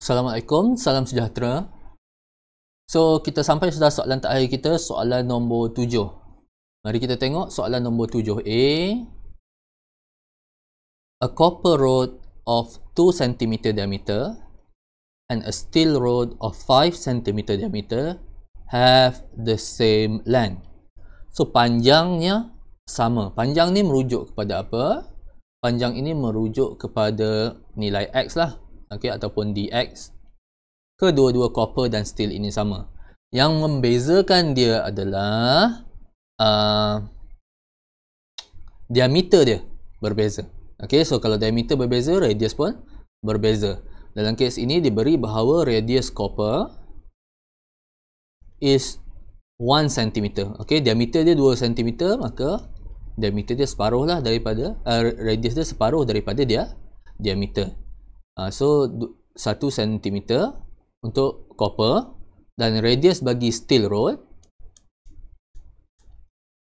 Assalamualaikum, salam sejahtera. So, kita sampai sudah soalan terakhir kita, soalan nombor 7. Mari kita tengok soalan nombor 7A. A copper rod of 2 cm diameter and a steel rod of 5 cm diameter have the same length. So, panjangnya sama. Panjang ni merujuk kepada apa? Panjang ini merujuk kepada nilai X lah. Okay, ataupun dx. Kedua-dua copper dan steel ini sama. Yang membezakan dia adalah diameter dia berbeza. Okay, so kalau diameter berbeza, radius pun berbeza. Dalam kes ini diberi bahawa radius copper is 1 cm. Okay, diameter dia 2 cm, maka diameter dia separuh lah daripada radius dia separuh daripada dia diameter. So 1 cm untuk copper dan radius bagi steel rod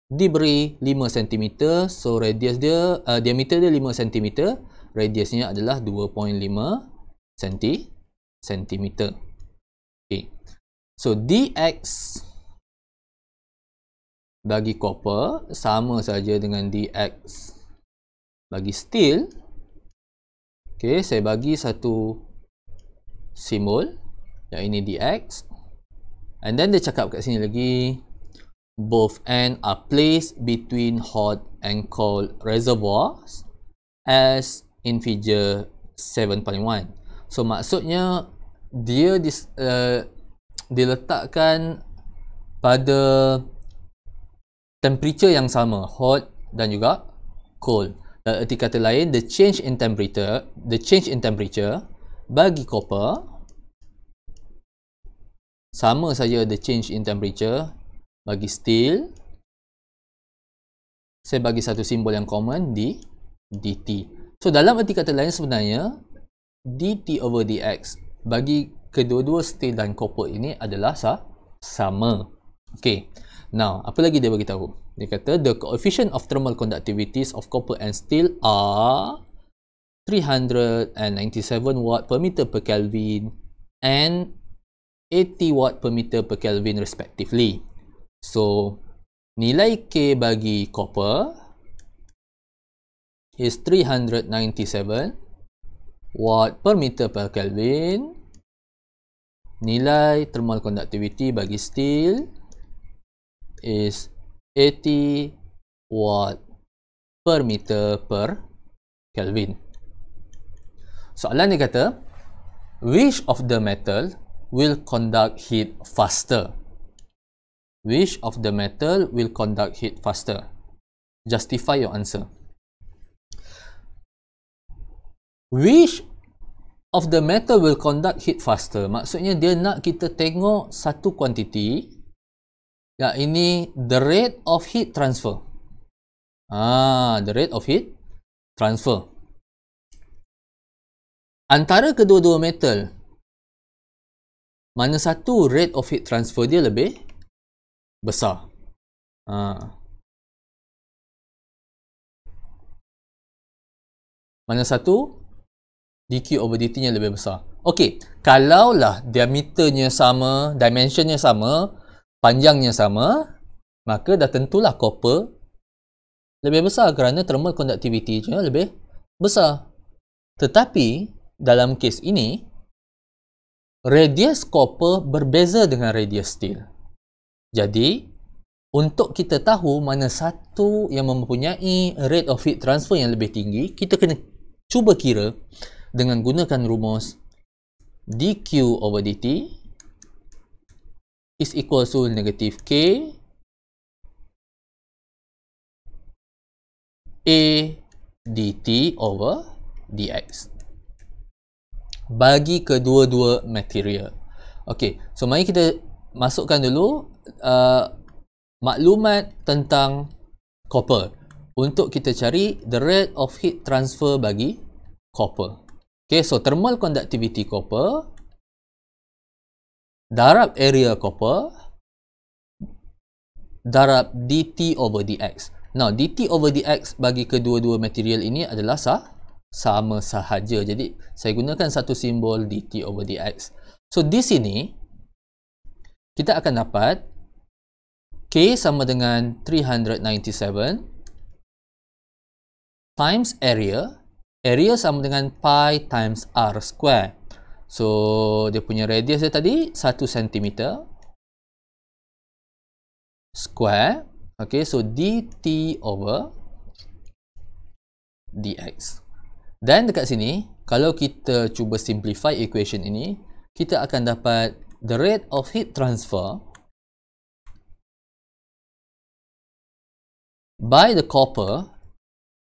diberi 5 cm. So radius dia diameter dia 5 cm, radiusnya adalah 2.5 cm. Okay. So dx bagi copper sama saja dengan dx bagi steel. Okay, saya bagi satu simbol yang ini dx, and then dia cakap kat sini lagi, both ends are placed between hot and cold reservoirs as in figure 7.1. So maksudnya dia diletakkan pada temperature yang sama, hot dan juga cold. Erti kata lain, the change in temperature bagi copper sama saja the change in temperature bagi steel. Saya bagi satu simbol yang common di dt. So dalam erti kata lain sebenarnya dt over dx bagi kedua-dua steel dan copper ini adalah sama. Okay. Now, apa lagi dia beritahu? Dia kata the coefficient of thermal conductivities of copper and steel are 397 watt per meter per Kelvin and 80 watt per meter per Kelvin respectively. So, nilai K bagi copper is 397 watt per meter per Kelvin. Nilai thermal conductivity bagi steel is 80 watt per meter per Kelvin. Soalan dia kata, which of the metal will conduct heat faster? Which of the metal will conduct heat faster? Justify your answer. Which of the metal will conduct heat faster? Maksudnya dia nak kita tengok satu kuantiti. Ya, ini the rate of heat transfer. The rate of heat transfer. Antara kedua-dua metal, mana satu rate of heat transfer dia lebih besar? Mana satu dq over dt nya lebih besar? Okey, kalaulah diameternya sama, dimensionnya sama, panjangnya sama, maka dah tentulah copper lebih besar kerana thermal conductivity-nya lebih besar. Tetapi dalam kes ini radius copper berbeza dengan radius steel. Jadi untuk kita tahu mana satu yang mempunyai rate of heat transfer yang lebih tinggi, kita kena cuba kira dengan gunakan rumus dq over dt is equal to negative K A dt over dx bagi kedua-dua material. Okey, so mari kita masukkan dulu maklumat tentang copper untuk kita cari the rate of heat transfer bagi copper. Okey, so thermal conductivity copper darab area copper darab dt over dx. Now, dt over dx bagi kedua-dua material ini adalah sama sahaja. Jadi saya gunakan satu simbol dt over dx. So di sini kita akan dapat K sama dengan 397 times area. Area sama dengan pi times r square. So dia punya radius dia tadi 1 cm square. Okay, so dt over dx. Dan dekat sini, kalau kita cuba simplify equation ini, kita akan dapat the rate of heat transfer by the copper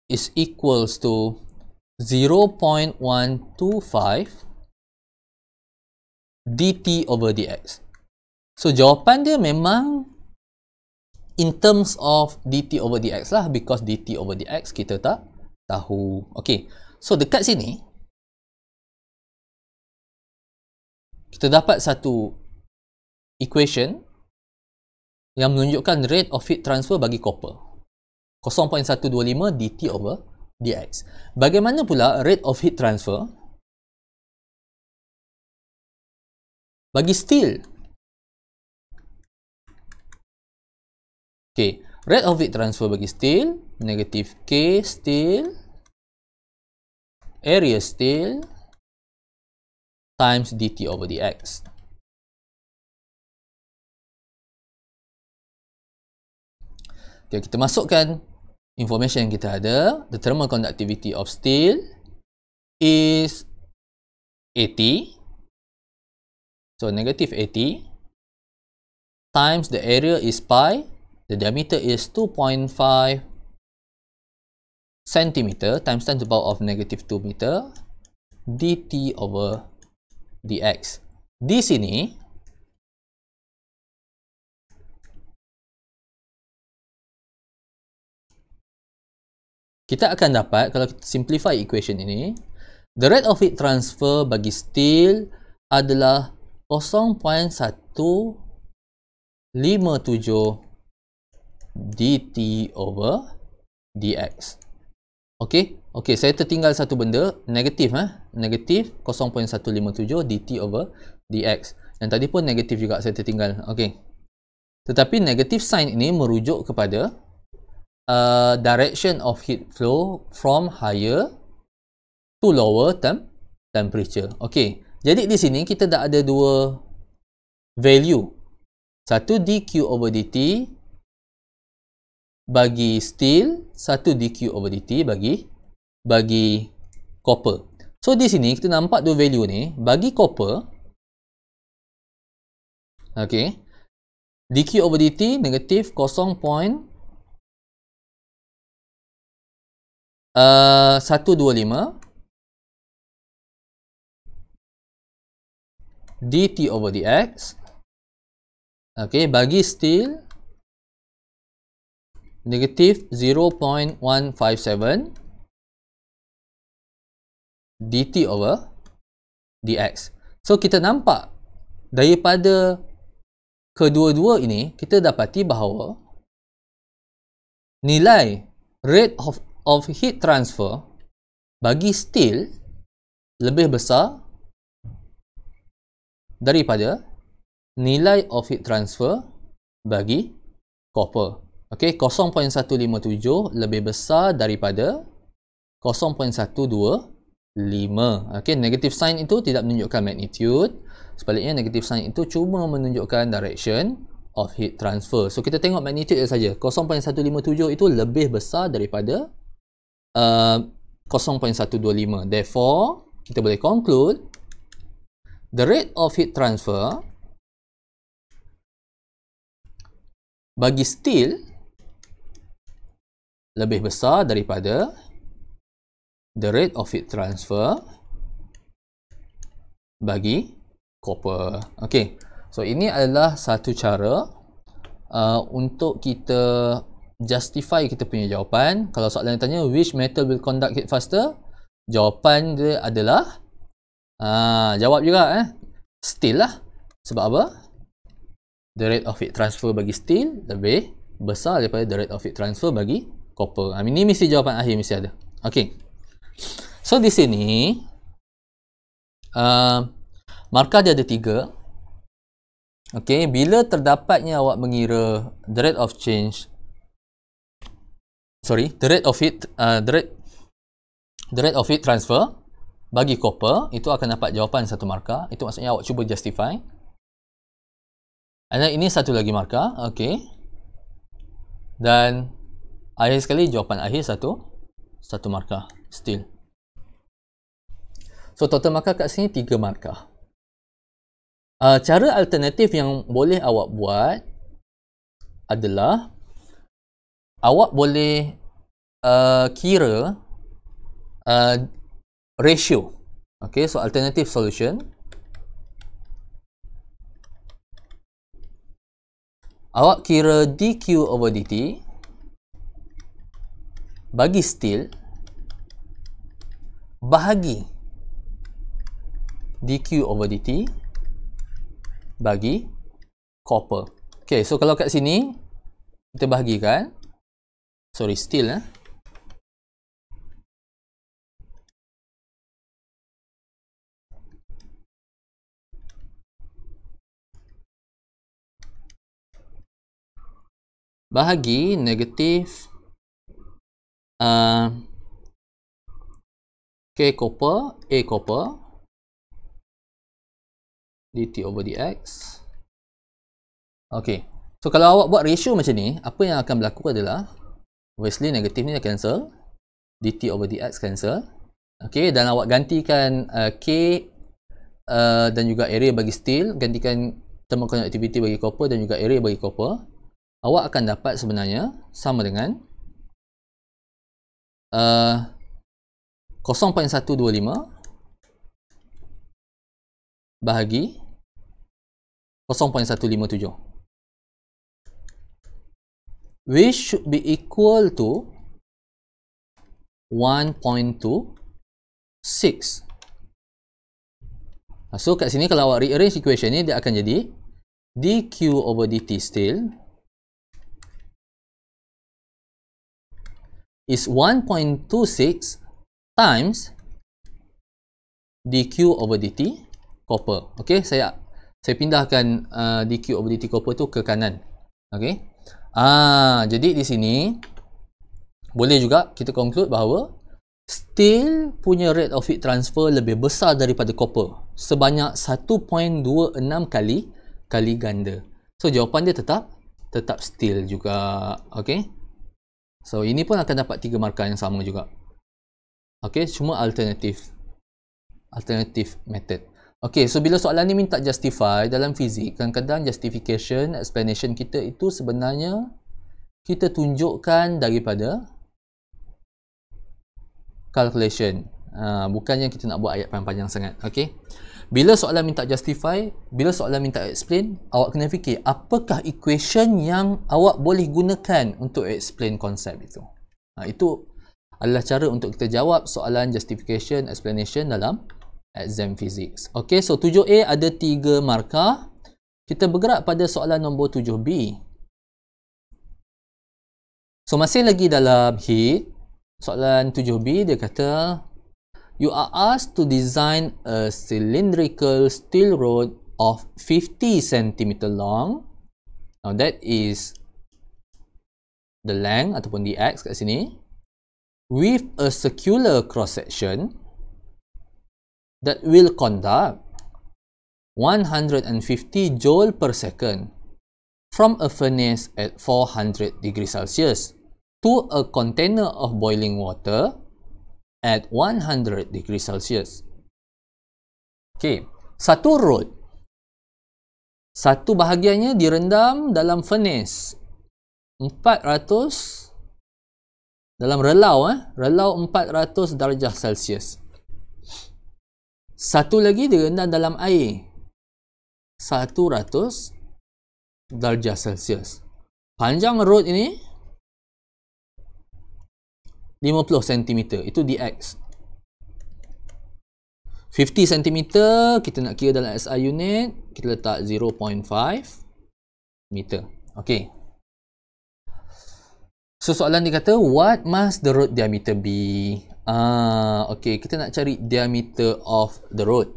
is equals to 0.125 dt over dx. So jawapan dia memang in terms of dt over dx lah, because dt over dx kita tak tahu. Okay, so dekat sini kita dapat satu equation yang menunjukkan rate of heat transfer bagi copper 0.125 dt over dx. Bagaimana pula rate of heat transfer bagi steel? Okay, rate of heat transfer bagi steel negative K steel area steel times dt over dx. Okay, kita masukkan information yang kita ada. The thermal conductivity of steel is 80. So negative 80 times the area is pi. The diameter is 2.5 cm times 10 to the power of negative 2 meter dt over dx. Di sini kita akan dapat, kalau kita simplify equation ini, the rate of heat transfer bagi steel adalah 0.157 dt over dx. Okey, saya tertinggal satu benda, negatif negatif 0.157 dt over dx. Yang tadi pun negatif juga, saya tertinggal. Okey. Tetapi negative sign ini merujuk kepada direction of heat flow from higher to lower temperature. Okey. Jadi di sini kita dah ada dua value. Satu dq over dt bagi steel, satu dq over dt bagi copper. So di sini kita nampak dua value ni. Bagi copper, okey, dq over dt negatif 0.125 dt over dx. Okey, bagi steel negatif 0.157 dt over dx. So kita nampak daripada kedua-dua ini, kita dapati bahawa nilai rate of heat transfer bagi steel lebih besar daripada nilai of heat transfer bagi copper. Okey, 0.157 lebih besar daripada 0.125. Okey, negative sign itu tidak menunjukkan magnitude. Sebaliknya, negative sign itu cuma menunjukkan direction of heat transfer. So, kita tengok magnitude saja. 0.157 itu lebih besar daripada 0.125. Therefore, kita boleh conclude the rate of heat transfer bagi steel lebih besar daripada the rate of heat transfer bagi copper. Okey, so ini adalah satu cara untuk kita justify kita punya jawapan. Kalau soalan yang tanya which metal will conduct heat faster, jawapan dia adalah jawab juga steel lah. Sebab apa? The rate of heat transfer bagi steel lebih besar daripada the rate of heat transfer bagi copper. Ini mesti jawapan akhir mesti ada. Okey. So di sini markah dia ada 3. Okey, bila terdapatnya awak mengira the rate of change, the rate of heat transfer bagi copper, itu akan dapat jawapan 1 markah. Itu maksudnya awak cuba justify. Dan ini satu lagi markah. Okey, dan akhir sekali jawapan akhir satu markah still. So total markah kat sini 3 markah. Cara alternatif yang boleh awak buat adalah awak boleh kira ratio. Okay, so alternative solution, awak kira dq over dt bagi steel bahagi dq over dt bagi copper. Okay, so kalau kat sini kita bahagikan, steel bahagi negatif K copper, A copper, dt over dx. Ok, so kalau awak buat ratio macam ni, apa yang akan berlaku adalah obviously negatif ni dah cancel, dt over dx cancel. Ok, dan awak gantikan K dan juga area bagi steel, gantikan thermal conductivity bagi copper dan juga area bagi copper, awak akan dapat sebenarnya sama dengan 0.125 bahagi 0.157, which should be equal to 1.26. So kat sini kalau awak rearrange equation ni, dia akan jadi dq over dt still is 1.26 times dq over dt copper. Okay, saya pindahkan dq over dt copper tu ke kanan. Okay, jadi di sini boleh juga kita conclude bahawa steel punya rate of heat transfer lebih besar daripada copper sebanyak 1.26 kali ganda. So jawapan dia tetap steel juga. Okay, so ini pun akan dapat 3 markah yang sama juga. Okay, cuma alternative method. Okay, so bila soalan ni minta justify dalam fizik, kadang-kadang justification, explanation kita itu sebenarnya kita tunjukkan daripada calculation. Bukannya kita nak buat ayat panjang-panjang sangat. Okay, bila soalan minta justify, bila soalan minta explain, awak kena fikir apakah equation yang awak boleh gunakan untuk explain konsep itu. Itu adalah cara untuk kita jawab soalan justification, explanation dalam exam physics. Okay, so 7A ada 3 markah. Kita bergerak pada soalan nombor 7B. So masih lagi dalam heat. Soalan 7B dia kata, you are asked to design a cylindrical steel rod of 50 cm long. Now that is the length ataupun dx kat sini, with a circular cross section that will conduct 150 joule per second from a furnace at 400 degrees Celsius to a container of boiling water at 100 degrees Celsius. Okay, satu rod, satu bahagiannya direndam dalam furnace 400 dalam relau 400 darjah Celsius. Satu lagi direndam dalam air 100 darjah Celsius. Panjang rod ini 50 cm, itu dx. 50 cm kita nak kira dalam SI unit, kita letak 0.5 meter. Okay, so soalan dia kata, what must the rod diameter be? Okay, kita nak cari diameter of the rod.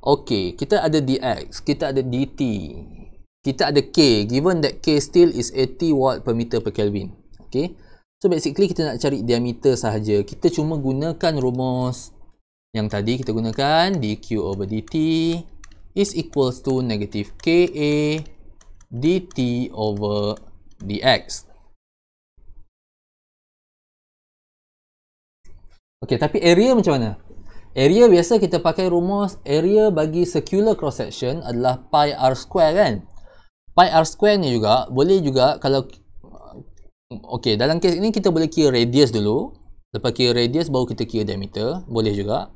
Okay, kita ada dx, kita ada dt, kita ada k, given that k still is 80 watt per meter per Kelvin. Okay, so basically kita nak cari diameter sahaja. Kita cuma gunakan rumus yang tadi kita gunakan, dq over dt is equals to negative ka dt over dx. Okay, tapi area macam mana? Area biasa kita pakai rumus area bagi circular cross section adalah pi r square kan. Pi r square ni juga boleh juga kalau okey, dalam kes ini kita boleh kira radius dulu. Lepas kira radius baru kita kira diameter, boleh juga.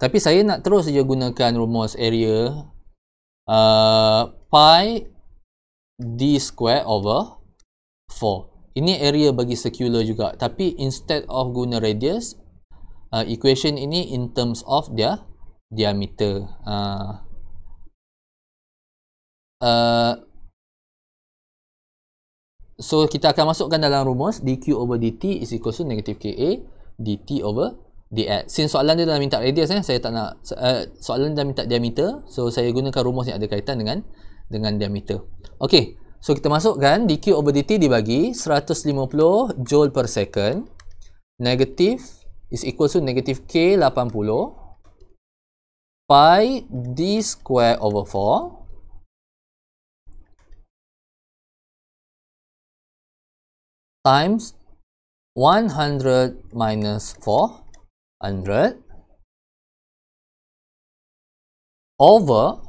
Tapi saya nak terus saja gunakan rumus area pi d square over 4. Ini area bagi circular juga, tapi instead of guna radius, equation ini in terms of their diameter. So kita akan masukkan dalam rumus dq over dt is equal to negative ka dt over dx. Since soalan dia dah minta radius, saya tak nak, soalan dia dah minta diameter, so saya gunakan rumus yang ada kaitan dengan diameter. Okay, so kita masukkan dq over dt dibagi 150 joule per second, negative is equal to negative k 80 pi d square over 4 times 100 minus 400 over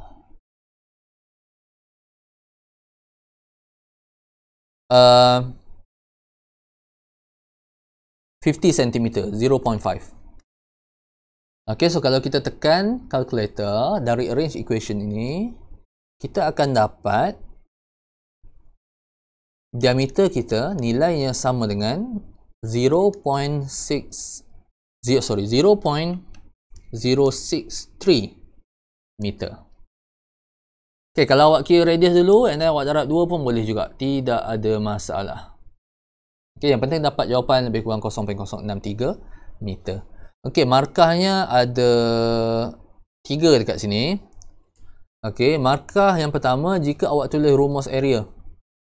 50 cm, 0.5. Okay, so kalau kita tekan calculator dari arrange equation ini, kita akan dapat diameter kita nilainya sama dengan 0.063 meter. Okay, kalau awak kira radius dulu and then awak darab 2 pun boleh juga, tidak ada masalah. Okay, yang penting dapat jawapan lebih kurang 0.063 meter. Okay, markahnya ada 3 dekat sini. Okay, markah yang pertama, jika awak tulis rumus area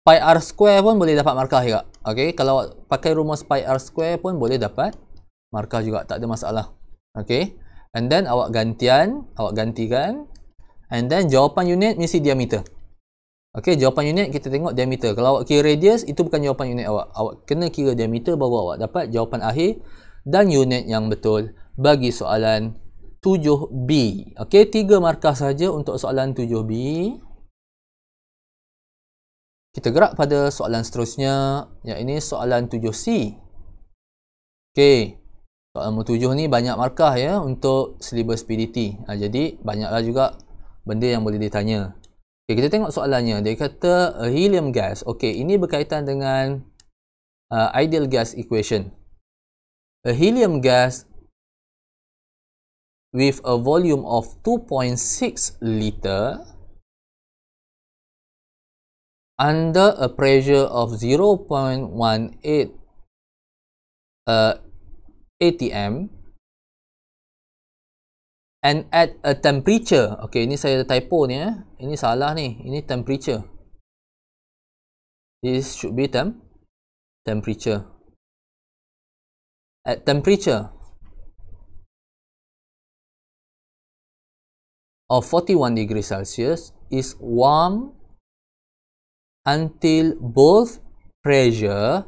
pi r square pun boleh dapat markah juga. Okay, kalau awak pakai rumus pi r square pun boleh dapat markah juga, tak ada masalah. Okay, and then awak gantikan, and then jawapan unit mesti diameter. Okey, jawapan unit kita tengok diameter. Kalau awak kira radius, itu bukan jawapan unit awak. Awak kena kira diameter baru awak dapat jawapan akhir dan unit yang betul bagi soalan 7B. Okey, 3 markah saja untuk soalan 7B. Kita gerak pada soalan seterusnya, yang ini soalan 7C. Okey, soalan nombor 7 ni banyak markah ya untuk syllabus PDT. Jadi banyaklah juga benda yang boleh ditanya. Okay, kita tengok soalannya. Dia kata a helium gas. Okay, ini berkaitan dengan ideal gas equation. A helium gas with a volume of 2.6 liter under a pressure of 0.18 atm and at a temperature, okay, ini saya typo ni ya. Ini salah ni. Ini temperature. This should be temperature. At temperature of 41 degrees Celsius is warm until both pressure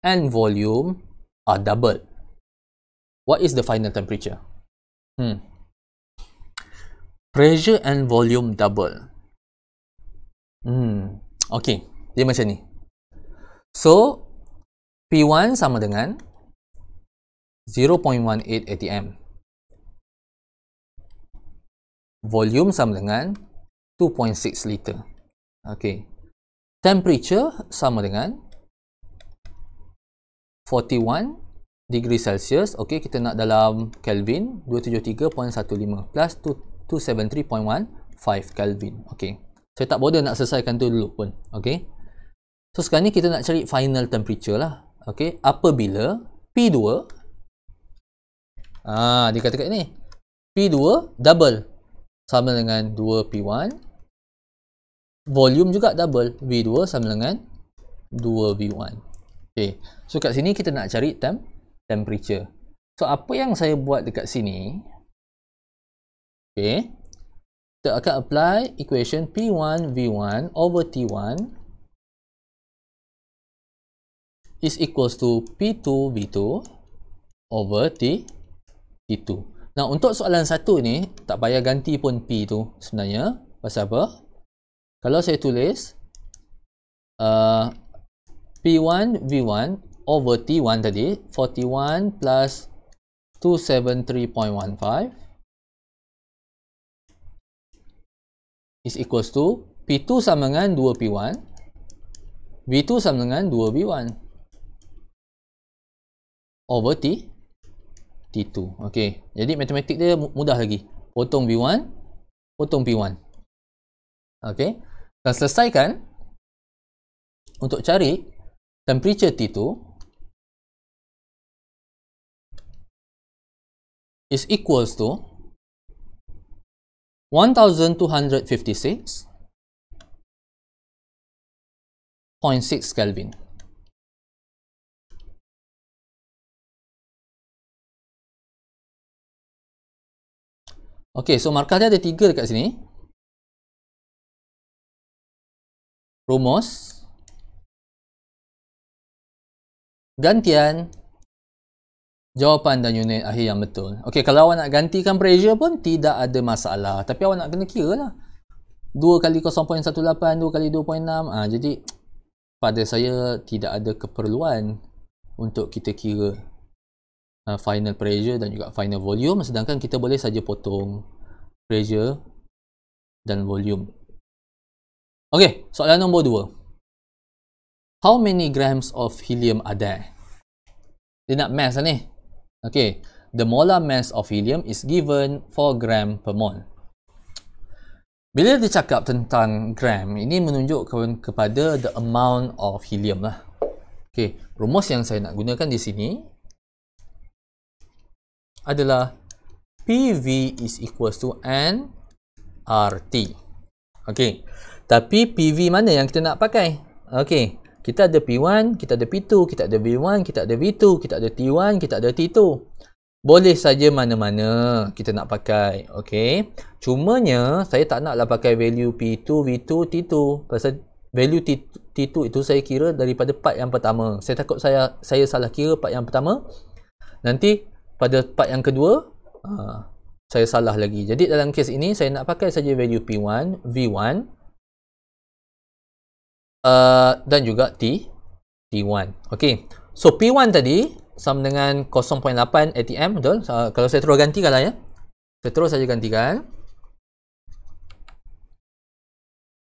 and volume are doubled. What is the final temperature? Pressure and volume double. Okay, dia macam ni. So, P1 sama dengan 0.18 atm. Volume sama dengan 2.6 liter. Okay. Temperature sama dengan 41 degree Celsius. Okay, kita nak dalam Kelvin, 273.15 plus 273.15 Kelvin. Okay. Saya tak bodoh nak selesaikan tu dulu pun. Okay. So, sekarang ni kita nak cari final temperature lah. Okay. Apabila P2, dia kata kat ni, P2 double sama dengan 2P1, volume juga double, V2 sama dengan 2V1. Okay, so kat sini kita nak cari temperature. So apa yang saya buat dekat sini, okay, kita akan apply equation P1 V1 over T1 is equals to P2 V2 over T2. Nah, untuk soalan satu ni, tak payah ganti pun P tu sebenarnya. Pasal apa? Kalau saya tulis P1 V1 over T1 tadi, 41 plus 273.15 is equals to P2 sama dengan 2P1, V2 sama dengan 2V1 over T2. Okay, jadi matematik dia mudah lagi. Potong V1, potong P1. Okay, dan selesaikan untuk cari temperature T2 is equals to 1256.6 Kelvin. Okay, so markah dia ada 3 dekat sini. Rumus, gantian, jawapan dan unit akhir yang betul. Okay, kalau awak nak gantikan pressure pun tidak ada masalah. Tapi awak nak kena kira lah. 2 kali 0.18, 2 kali 2.6. Jadi, pada saya tidak ada keperluan untuk kita kira final pressure dan juga final volume. Sedangkan kita boleh saja potong pressure dan volume. Okay, soalan nombor 2. How many grams of helium are there? Dia nak mass lah ni. Okay, the molar mass of helium is given 4 gram per mole. Bila dia cakap tentang gram, ini menunjukkan kepada the amount of helium lah. Okay, rumus yang saya nak gunakan di sini adalah PV is equals to nRT. Okay, tapi PV mana yang kita nak pakai? Okay, kita ada P1, kita ada P2, kita ada V1, kita ada V2, kita ada T1, kita ada T2. Boleh saja mana-mana kita nak pakai. Okay, cumanya saya tak naklah pakai value P2, V2, T2. Pasal value T2 itu saya kira daripada part yang pertama. Saya takut saya salah kira part yang pertama. Nanti pada part yang kedua, saya salah lagi. Jadi dalam kes ini, saya nak pakai saja value P1, V1, dan juga T1. Okay, so P1 tadi sama dengan 0.8 ATM, betul? Kalau saya terus gantikan lah ya. Saya terus saja gantikan.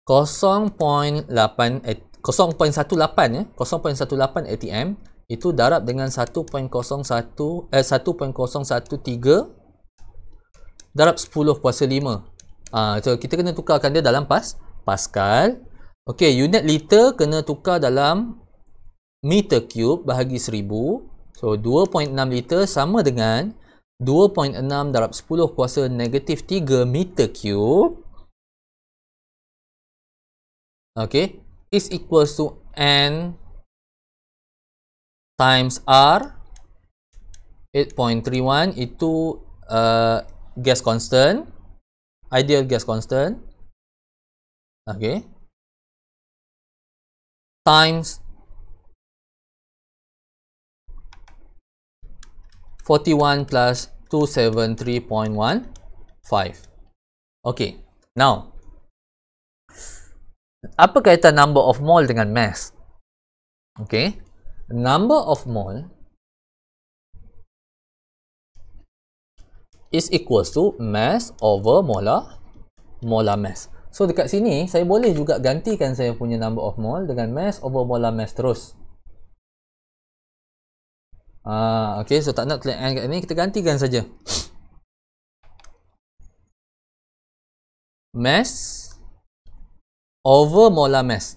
0.18 ya, 0.18 ATM itu darab dengan 1.013 darab 10 kuasa 5. So kita kena tukarkan dia dalam Pascal. Okey, unit liter kena tukar dalam meter cube bahagi 1000. So 2.6 liter sama dengan 2.6 darab 10 kuasa negatif 3 meter cube. Okay, is equals to N times R 8.31 itu gas constant, ideal gas constant. Okay, times 41 plus 273.15. Okay, now apa kaitan number of mole dengan mass? Okay, number of mole is equals to mass over molar mass. So dekat sini saya boleh juga gantikan saya punya number of mole dengan mass over molar mass terus. Okay, so tak nak tulis N kat ni, kita gantikan saja. Mass over molar mass.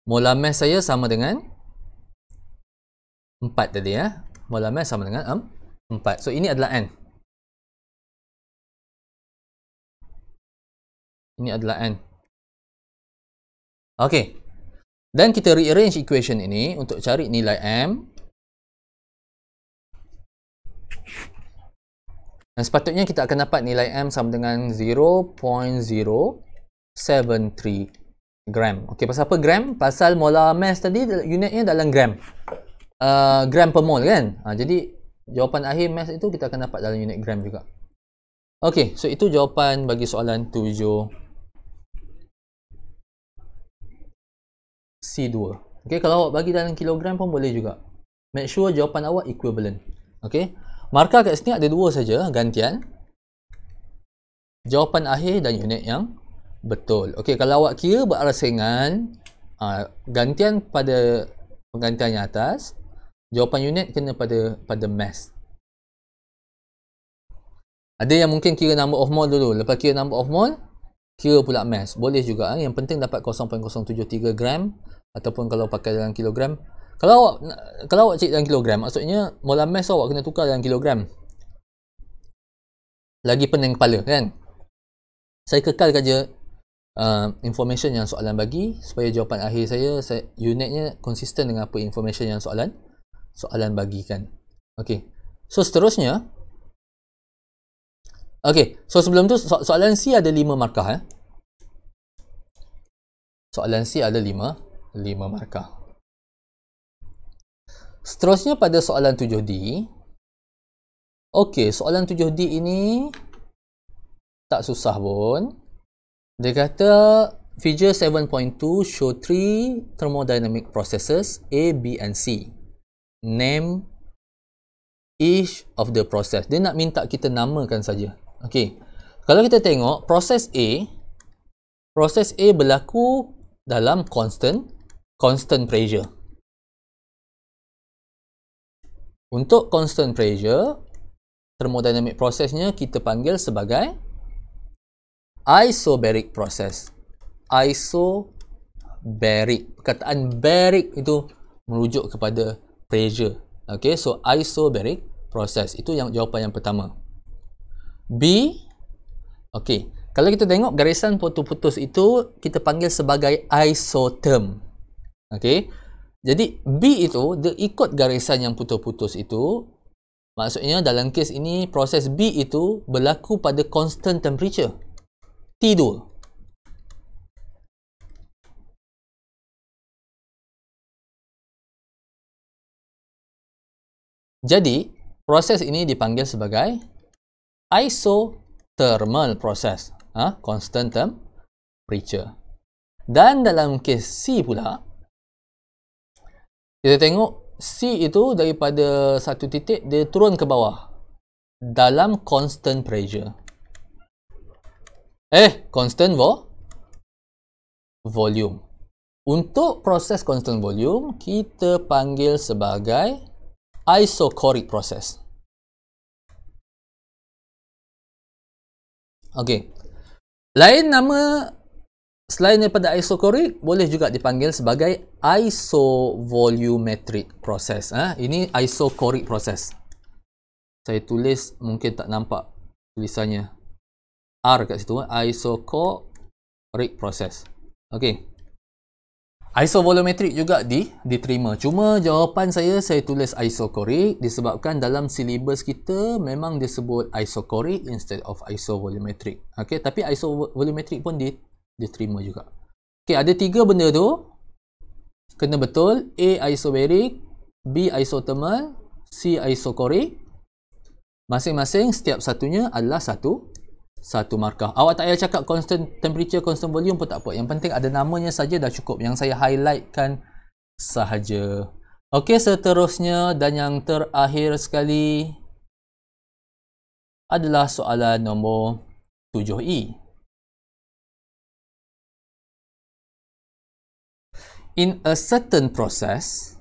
Molar mass saya sama dengan 4 tadi ya. Molar mass sama dengan 4. So ini adalah N. Ini adalah N. Okey. Dan kita rearrange equation ini untuk cari nilai M. Dan sepatutnya kita akan dapat nilai M sama dengan 0.073 gram. Okey, pasal apa gram? Pasal molar mass tadi unitnya dalam gram. Gram per mole kan? Jadi jawapan akhir mass itu kita akan dapat dalam unit gram juga. Okey, so itu jawapan bagi soalan 7C2. Okey, kalau awak bagi dalam kilogram pun boleh juga. Make sure jawapan awak equivalent. Okey. Markah kat sini ada dua saja gantian. Jawapan akhir dan unit yang betul. Okey, kalau awak kira berasingan gantian pada penggantian yang atas, jawapan unit kena pada mass. Ada yang mungkin kira number of mole dulu, lepas kira number of mole, kira pula mass. Boleh juga. Yang penting dapat 0.073 gram ataupun kalau pakai dalam kilogram. Kalau awak cek dalam kilogram, maksudnya molar mass awak kena tukar dalam kilogram. Lagi pening kepala kan? Saya kekal saja information yang soalan bagi supaya jawapan akhir saya unitnya konsisten dengan apa information yang soalan bagikan. Okey. So seterusnya. Okey, so sebelum tu soalan C ada 5 markah Soalan C ada 5 markah. Seterusnya pada soalan 7D. Okey, soalan 7D ini tak susah pun. Dia kata figure 7.2 show 3 thermodynamic processes A, B and C. Name each of the process. Dia nak minta kita namakan saja. Okey. Kalau kita tengok proses A berlaku dalam constant pressure. Untuk constant pressure, thermodynamic prosesnya kita panggil sebagai isobaric process. Isobaric. Perkataan baric itu merujuk kepada pressure. Okay, so isobaric process. Itu yang jawapan yang pertama. B. Okay, kalau kita tengok garisan putus-putus itu kita panggil sebagai isotherm. Okay. Jadi B itu dia ikut garisan yang putus-putus itu. Maksudnya dalam kes ini proses B itu berlaku pada constant temperature T2. Jadi proses ini dipanggil sebagai isothermal process, constant temperature. Dan dalam kes C pula kita tengok C itu daripada satu titik dia turun ke bawah dalam constant pressure. Constant volume. Untuk proses constant volume kita panggil sebagai isochoric process. Okey. Lain nama selain daripada isochoric, boleh juga dipanggil sebagai isovolumetric process. Ini isochoric process. Saya tulis, mungkin tak nampak tulisannya R kat situ. Isochoric process. Okey. Isovolumetric juga diterima. Cuma jawapan saya tulis isochoric disebabkan dalam silibus kita memang disebut isochoric instead of isovolumetric. Okey, tapi isovolumetric pun diterima juga. Okey, ada 3 benda tu. Kena betul. A isobaric, B isothermal, C isochoric. Masing-masing setiap satunya adalah satu markah. Awak tak payah cakap constant temperature, constant volume pun tak apa. Yang penting ada namanya saja dah cukup. Yang saya highlightkan sahaja. Okey, seterusnya dan yang terakhir sekali adalah soalan nombor 7E. In a certain process,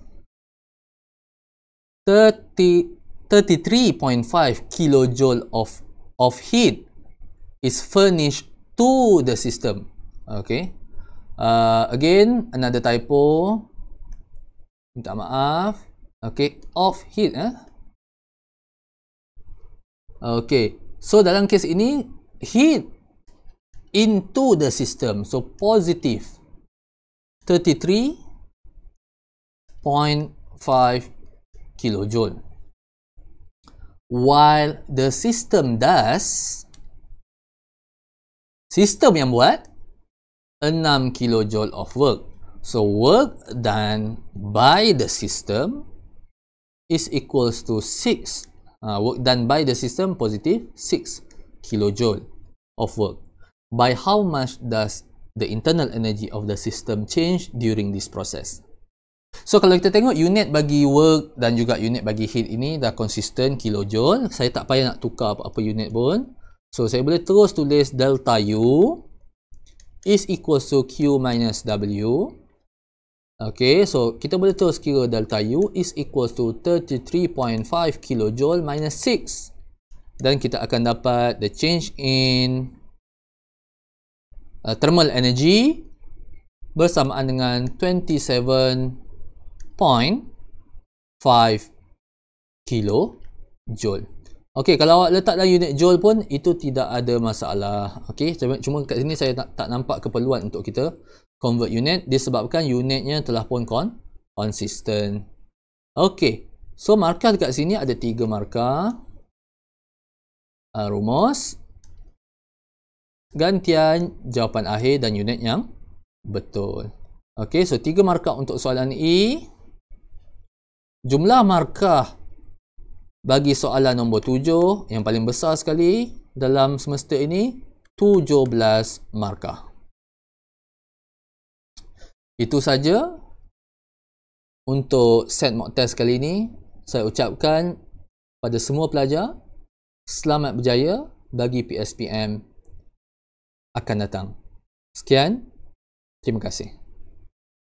33.5 kilojoule of heat is furnished to the system. Okay. Again, another typo. Minta maaf. Okay, of heat. Okay, so dalam kes ini, heat into the system. So, positive 33.5 kilojoule. While the system does, sistem yang buat 6 kilojoule of work. So, work done by the system is equals to 6. Work done by the system, positive 6 kilojoule of work. By how much does the internal energy of the system change during this process? So, kalau kita tengok unit bagi work dan juga unit bagi heat ini dah konsisten kilojoule. Saya tak payah nak tukar apa-apa unit pun. So, saya boleh terus tulis delta U is equals to Q minus W. Okay, so kita boleh terus kira delta U is equals to 33.5 kilojoule minus 6. Dan kita akan dapat the change in thermal energy bersamaan dengan 27.5 kilojoule. Okey, kalau awak letak dalam unit joule pun itu tidak ada masalah. Okey, cuma kat sini saya tak nampak keperluan untuk kita convert unit disebabkan unitnya telah pun konsisten. Okey, so markah dekat sini ada 3 markah. Rumus, gantian, jawapan akhir dan unit yang betul. Okey, so 3 markah untuk soalan E. Jumlah markah bagi soalan nombor 7 yang paling besar sekali dalam semester ini 17 markah. Itu saja untuk set mock test kali ini. Saya ucapkan pada semua pelajar selamat berjaya bagi PSPM akan datang. Sekian, terima kasih.